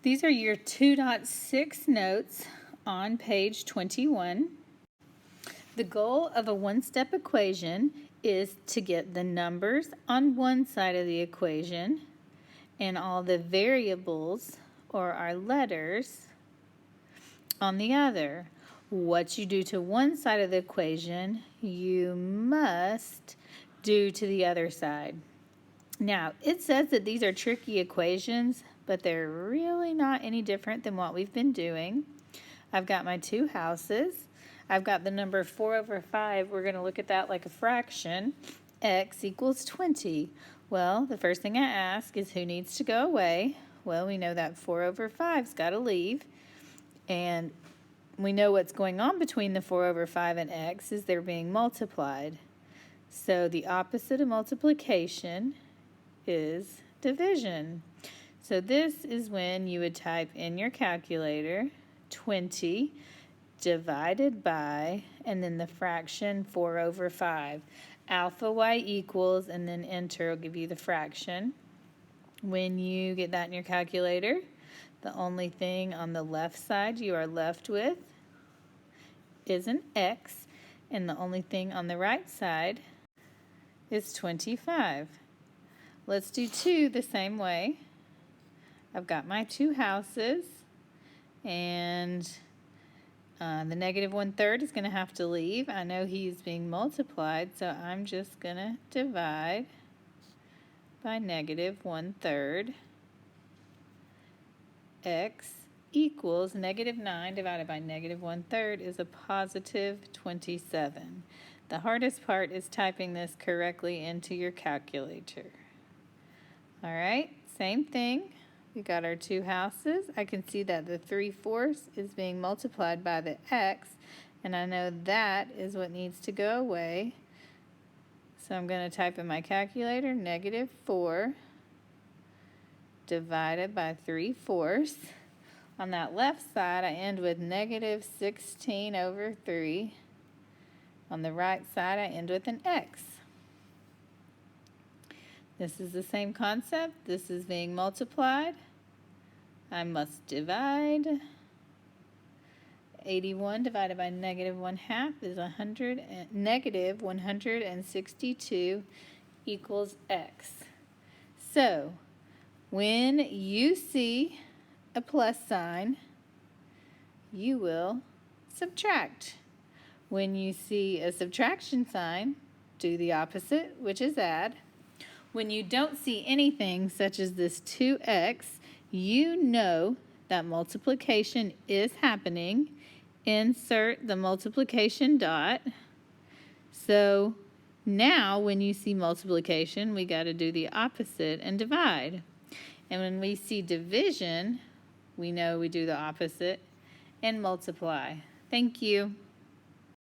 These are your 2.6 notes on page 21. The goal of a one-step equation is to get the numbers on one side of the equation and all the variables, or our letters, on the other. What you do to one side of the equation, you must do to the other side. Now, it says that these are tricky equations, but they're really not any different than what we've been doing. I've got my two houses. I've got the number 4 over 5. We're going to look at that like a fraction. X equals 20. Well, the first thing I ask is who needs to go away? Well, we know that 4 over 5's got to leave. And we know what's going on between the 4 over 5 and x is they're being multiplied. So the opposite of multiplication is division. So this is when you would type in your calculator 20 divided by, and then the fraction 4 over 5. Alpha y equals, and then enter will give you the fraction. When you get that in your calculator, the only thing on the left side you are left with is an x, and the only thing on the right side is 25. Let's do 2 the same way. I've got my two houses, and the negative 1/3 is going to have to leave. I know he's being multiplied, so I'm just going to divide by negative 1/3. X equals negative 9 divided by negative 1/3 is a positive 27. The hardest part is typing this correctly into your calculator. All right, same thing. We got our two houses. I can see that the 3/4 is being multiplied by the x, and I know that is what needs to go away. So I'm going to type in my calculator negative 4 divided by 3/4. On that left side, I end with negative 16 over 3. On the right side, I end with an x. This is the same concept. This is being multiplied. I must divide. 81 divided by negative 1/2 is negative 162 equals x. So, when you see a plus sign, you will subtract. When you see a subtraction sign, do the opposite, which is add. When you don't see anything, such as this 2x, you know that multiplication is happening. Insert the multiplication dot. So now when you see multiplication, we got to do the opposite and divide. And when we see division, we know we do the opposite and multiply. Thank you.